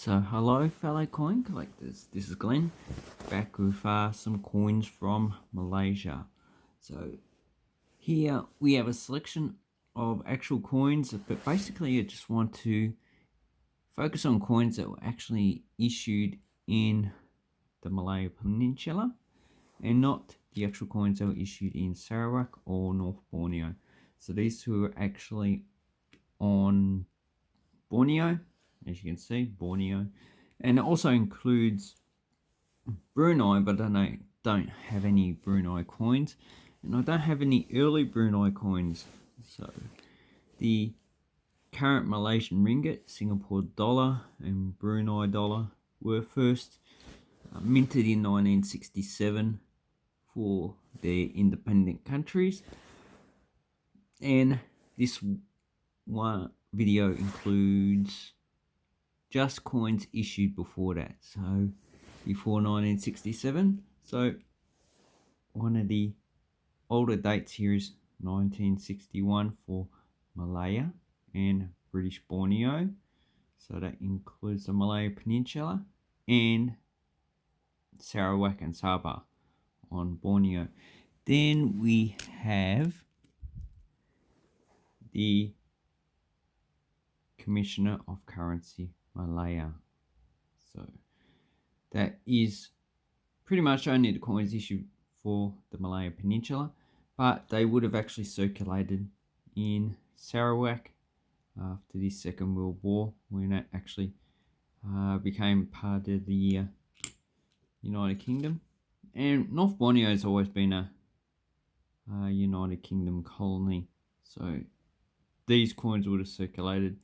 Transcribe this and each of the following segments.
So hello fellow coin collectors, this is Glenn, back with some coins from Malaysia. So here we have a selection of actual coins, but basically I just want to focus on coins that were actually issued in the Malay Peninsula and not the actual coins that were issued in Sarawak or North Borneo. So these two are actually on Borneo, as you can see, Borneo, and it also includes Brunei, but I don't have any Brunei coins, and I don't have any early Brunei coins. So the current Malaysian ringgit, Singapore dollar, and Brunei dollar were first minted in 1967 for their independent countries, and this one video includes just coins issued before that, so before 1967. So one of the older dates here is 1961 for Malaya and British Borneo, so that includes the Malay Peninsula and Sarawak and Sabah on Borneo. Then we have the Commissioner of Currency Malaya. So that is pretty much only the coins issued for the Malayan Peninsula, but they would have actually circulated in Sarawak after the Second World War, when it actually became part of the United Kingdom. And North Borneo has always been a United Kingdom colony, so these coins would have circulated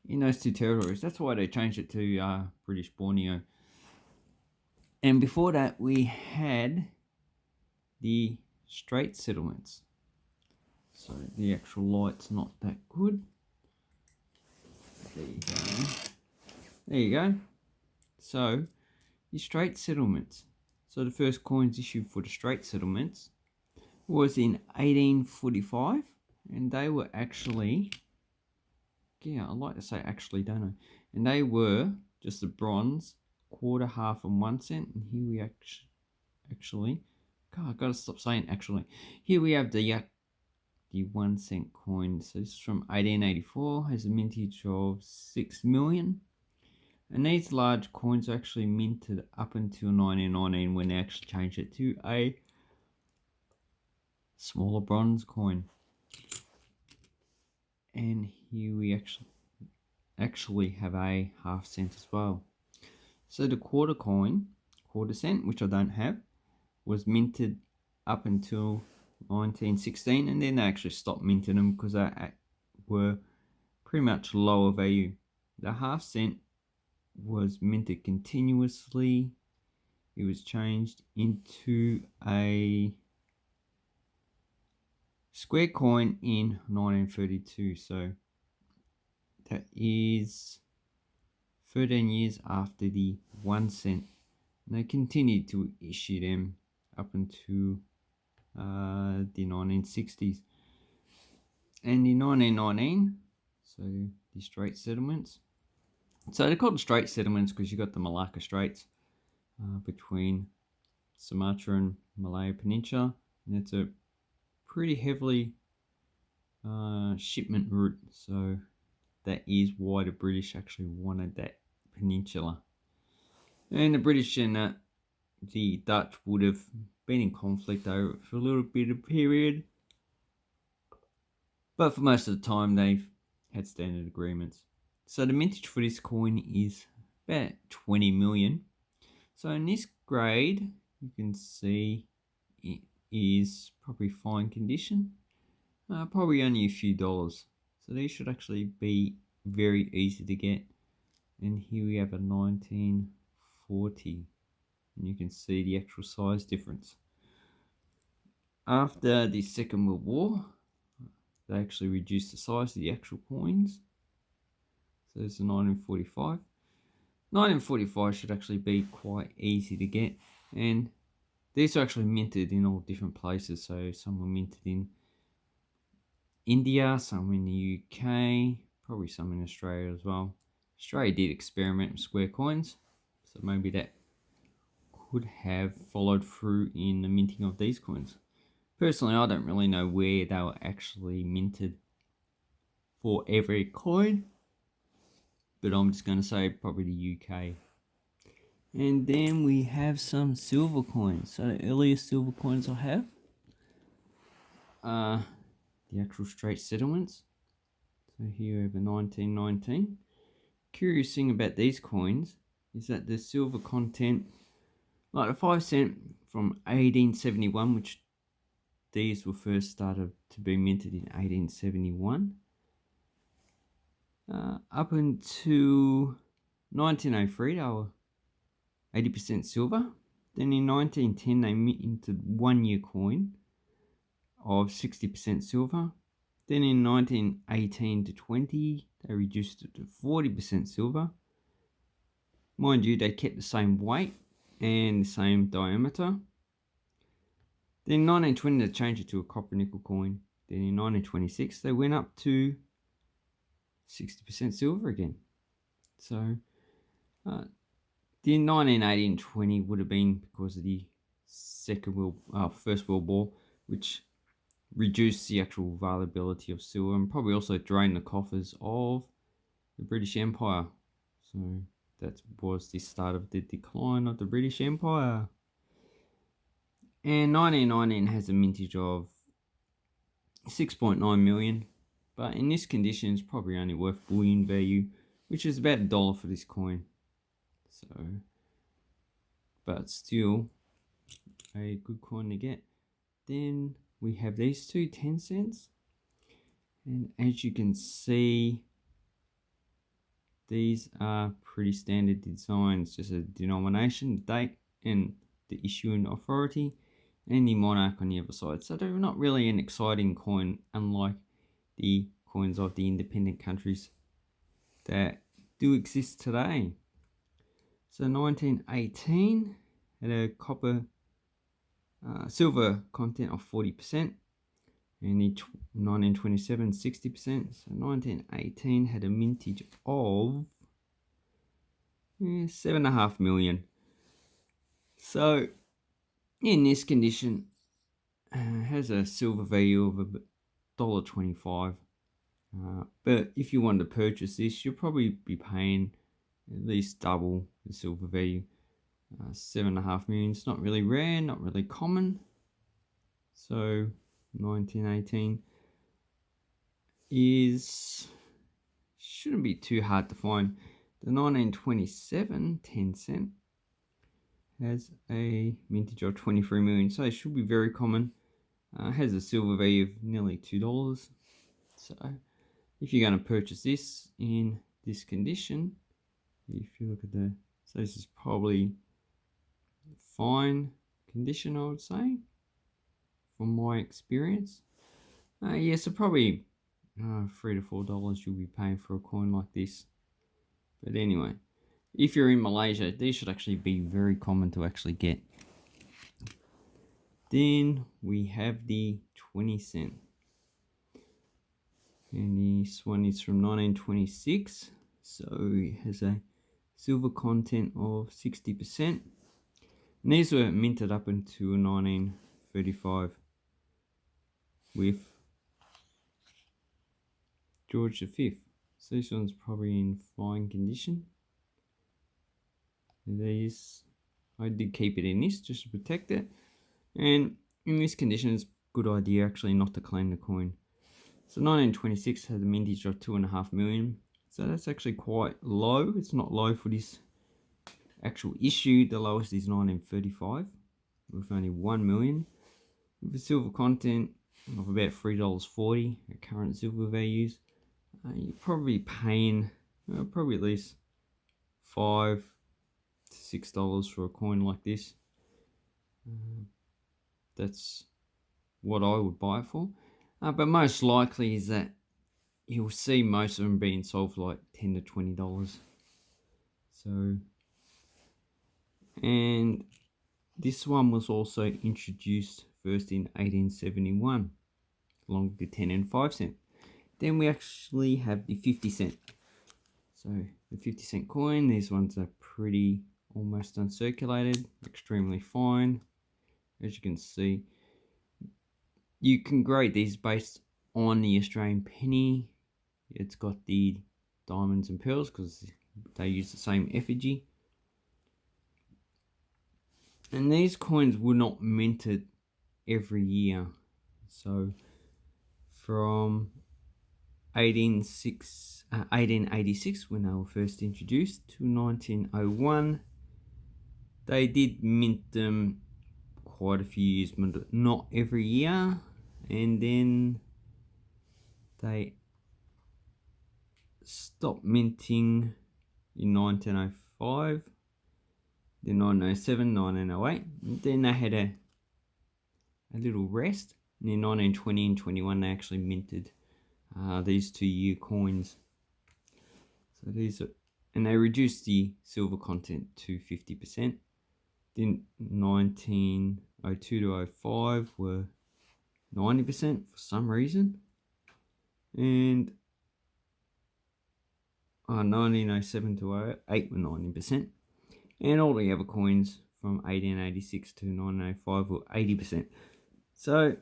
in those two territories. That's why they changed it to British Borneo. And before that, we had the Straits settlements. So the actual light's not that good. There you go. There you go. So the Straits settlements. So the first coins issued for the Straits settlements was in 1845, and they were actually, I like to say actually, don't I? And they were just a bronze, quarter, half, and 1 cent. And here we actually, God, I've got to stop saying actually. Here we have the 1 cent coin. So this is from 1884, has a mintage of 6 million. And these large coins are actually minted up until 1919, when they actually changed it to a smaller bronze coin. And here we actually have a half cent as well. So the quarter coin, quarter cent, which I don't have, was minted up until 1916, and then they actually stopped minting them because they were pretty much lower value. The half cent was minted continuously. It was changed into a square coin in 1932, so that is 13 years after the 1 cent. And they continued to issue them up until the 1960s. And in 1919, so the Straits settlements. So they're called the Straits settlements because you got the Malacca Straits between Sumatra and Malaya Peninsula, and it's a pretty heavily shipment route. So that is why the British actually wanted that peninsula. And the British and the Dutch would have been in conflict over for a little bit of period, but for most of the time they've had standard agreements. So the mintage for this coin is about 20 million. So in this grade, you can see it is probably fine condition, probably only a few dollars. So these should actually be very easy to get. And here we have a 1940, and you can see the actual size difference. After the Second World War, they actually reduced the size of the actual coins. So this is 1945. 1945 should actually be quite easy to get, and these are actually minted in all different places. So some were minted in India, some in the UK, probably some in Australia as well. Australia did experiment with square coins, so maybe that could have followed through in the minting of these coins. Personally, I don't really know where they were actually minted for every coin, but I'm just going to say probably the UK. And then we have some silver coins. So the earliest silver coins I have are the actual Straits settlements. So here we have a 1919. Curious thing about these coins is that the silver content, like a 5 cent from 1871, which these were first started to be minted in 1871, up until 1903 they were 80% silver. Then in 1910 they minted 1 year coin of 60% silver. Then in 1918 to 20 they reduced it to 40% silver. Mind you, they kept the same weight and the same diameter. Then in 1920 they changed it to a copper nickel coin. Then in 1926 they went up to 60% silver again. So the 1918 and 20 would have been because of the First World War, which reduced the actual availability of silver and probably also drained the coffers of the British Empire. So that was the start of the decline of the British Empire. And 1919 has a mintage of 6.9 million, but in this condition it's probably only worth bullion value, which is about $1 for this coin. So, but still a good coin to get. Then we have these two 10 cents, and as you can see, these are pretty standard designs, just a denomination, the date, and the issuing authority, and the monarch on the other side. So they're not really an exciting coin, unlike the coins of the independent countries that do exist today. So 1918 had a silver content of 40%, and the 1927 60%. So 1918 had a mintage of 7.5 million. So in this condition, has a silver value of $1.25. But if you wanted to purchase this, you'll probably be paying at least double the silver value. 7.5 million. It's not really rare, not really common. So 1918 shouldn't be too hard to find. The 1927 10 cent has a mintage of 23 million, so it should be very common. Has a silver value of nearly $2. So if you're going to purchase this in this condition, if you look at so this is probably fine condition, I would say, from my experience. Yeah, so probably $3 to $4 you'll be paying for a coin like this. But anyway, if you're in Malaysia, these should actually be very common to actually get. Then we have the 20 cent. And this one is from 1926. So it has a silver content of 60%. And these were minted up until 1935 with George V. So this one's probably in fine condition. These, I did keep it in this just to protect it. And in this condition, it's a good idea actually not to claim the coin. So 1926 had a mintage of 2.5 million. So that's actually quite low. It's not low for this actual issue. The lowest is 1935 with only 1 million. With a silver content of about $3.40 at current silver values. You're probably paying probably at least $5 to $6 for a coin like this. That's what I would buy it for. But most likely is that you'll see most of them being sold for like $10 to $20. So, and this one was also introduced first in 1871, along with the 10 and 5 cent. Then we actually have the 50 cent. So the 50-cent coin, these ones are pretty almost uncirculated, extremely fine. As you can see, you can grade these based on the Australian penny. It's got the diamonds and pearls because they use the same effigy. And these coins were not minted every year. So from 1886, when they were first introduced, to 1901, they did mint them quite a few years, but not every year. And then they stopped minting in 1905, then 1907, 1908. And then they had a little rest. And in 1920 and 21, they actually minted these 2-year coins. So these are, and they reduced the silver content to 50%. Then 1902 to 05 were 90% for some reason. And 1907 to 08 were 90%. And all the other coins from 1886 to 1905 were 80%. So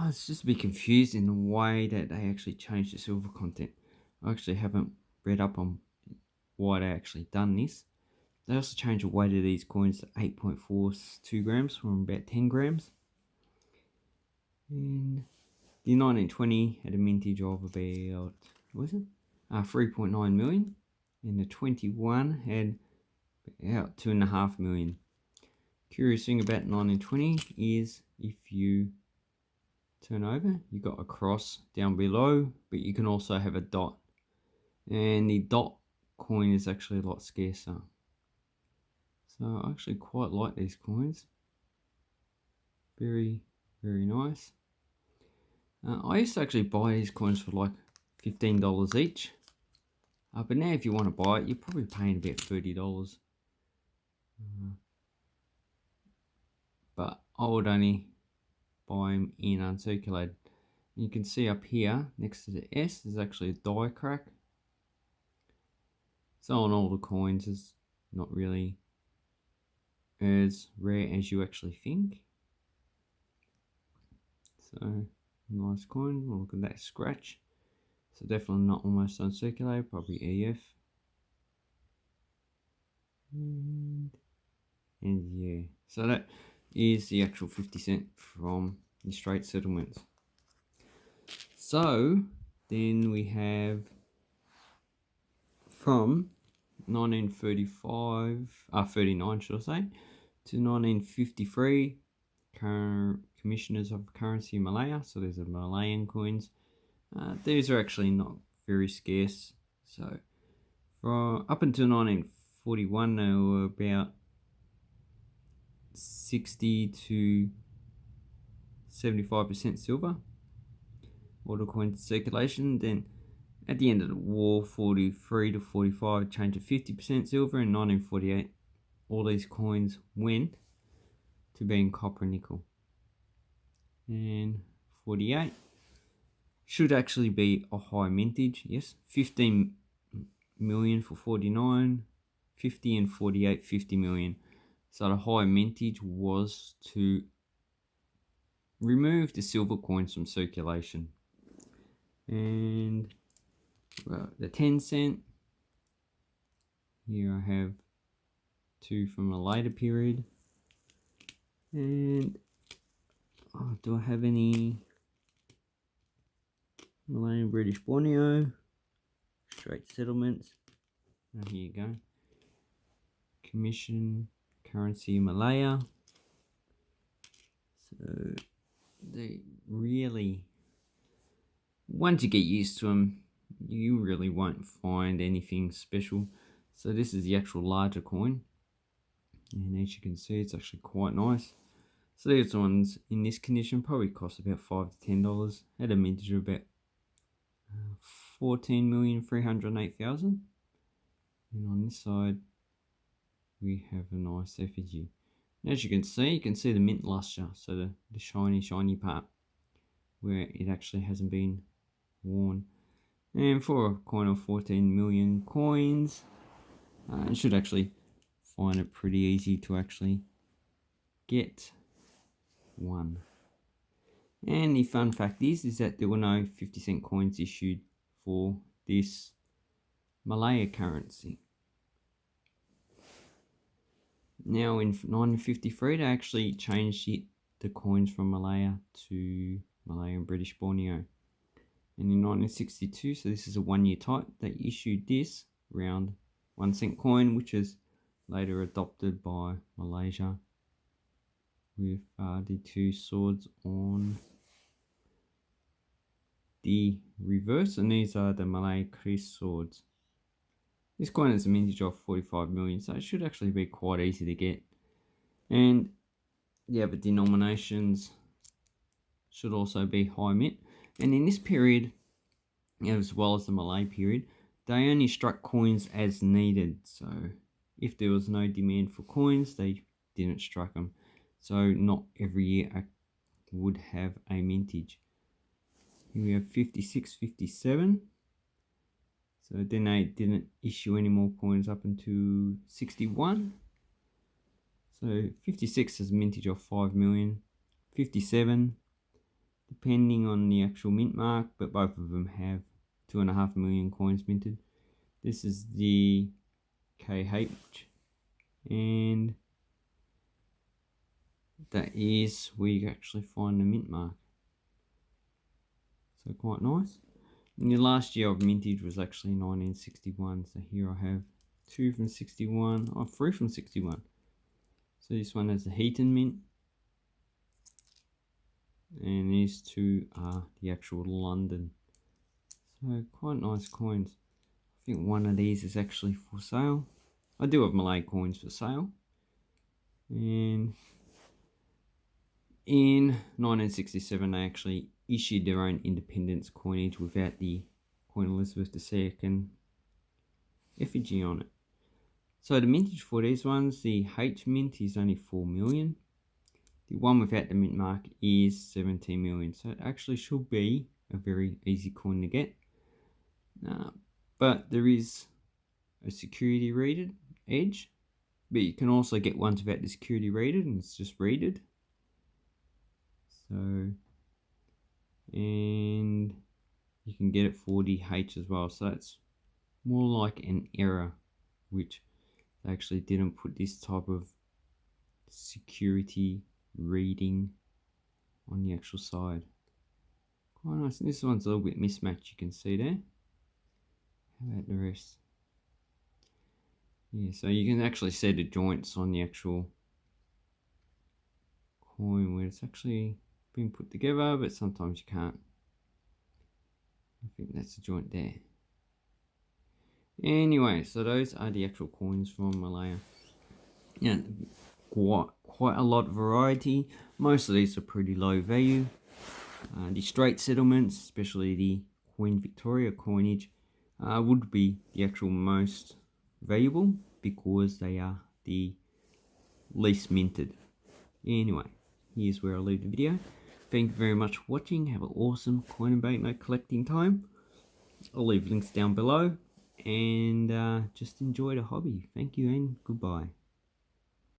it's just a bit confused in the way that they actually changed the silver content. I actually haven't read up on why they actually done this. They also changed the weight of these coins to 8.42 grams from about 10 grams. And the 1920 had a mintage of about, what was it? 3.9 million. And the 21 had about 2.5 million. Curious thing about 1920 is if you turn over, you got a cross down below, but you can also have a dot. And the dot coin is actually a lot scarcer. So I actually quite like these coins. Very, very nice. I used to actually buy these coins for like $15 each. But now if you want to buy it, you're probably paying about $30. But I would only buy them in uncirculated. You can see up here next to the S there's actually a die crack. So on all the coins it's not really as rare as you actually think. So nice coin. Look at that scratch. So definitely not almost uncirculated, probably EF. And yeah, so that is the actual 50 cent from the Straits settlements. So then we have from 39 should I say, to 1953, commissioners of currency in Malaya. So there's a Malayan coins. These are actually not very scarce. So from up until 1941, they were about 60 to 75% silver, all the coins circulation. Then at the end of the war, 43 to 45 changed to 50% silver. In 1948, all these coins went to being copper and nickel. And 48 should actually be a high mintage. Yes, 15 million for 49, 50 and 48, 50 million. So the high mintage was to remove the silver coins from circulation. And the 10 cent, here I have two from a later period. And do I have any Malayan British Borneo Straits settlements? Here you go. Commission currency Malaya. So they really, once you get used to them, you really won't find anything special. So this is the actual larger coin, and as you can see, it's actually quite nice. So these ones in this condition probably cost about $5 to $10. Had a mintage of about 14,308,000. And on this side, we have a nice effigy. And as you can see the mint luster, so the shiny part where it actually hasn't been worn. And for a coin of 14 million coins, you should actually find it pretty easy to actually get one. And the fun fact is that there were no 50-cent coins issued for this Malayan currency. Now in 1953 they actually changed the coins from Malaya to Malayan British Borneo. And in 1962, so this is a 1-year type, they issued this round 1-cent coin, which is later adopted by Malaysia with the 2 swords on the reverse, and these are the Malay Kris swords. This coin has a mintage of 45 million, so it should actually be quite easy to get. And the other denominations should also be high mint. And in this period, as well as the Malay period, they only struck coins as needed. So if there was no demand for coins, they didn't strike them. So not every year would have a mintage. Here we have 56, 57. So then they didn't issue any more coins up until 61. So 56 has a mintage of 5 million. 57, depending on the actual mint mark, but both of them have 2.5 million coins minted. This is the KH, and that is where you actually find the mint mark. So quite nice. And the last year of mintage was actually 1961. So here I have 2 from 61, 3 from 61. So this one has the Heaton mint, and these 2 are the actual London. So quite nice coins. I think one of these is actually for sale. I do have Malay coins for sale. And in 1967 they actually issued their own independence coinage without the Queen Elizabeth II effigy on it. So the mintage for these ones, the H mint is only 4 million. The one without the mint mark is 17 million. So it actually should be a very easy coin to get. But there is a security rated edge. But you can also get ones without the security rated, and it's just rated. So, and you can get it for the H as well. So that's more like an error, which they actually didn't put this type of security reading on the actual side. Quite nice. And this one's a little bit mismatched, you can see there. How about the rest? Yeah, so you can actually see the joints on the actual coin where it's actually been put together, but sometimes you can't. I think that's the joint there. Anyway, so those are the actual coins from Malaya. Yeah, quite a lot of variety. Most of these are pretty low value. The Straits settlements, especially the Queen Victoria coinage, would be the actual most valuable because they are the least minted. Anyway, here's where I'll leave the video. Thank you very much for watching. Have an awesome coin and banknote collecting time. I'll leave links down below, and just enjoy the hobby. Thank you and goodbye.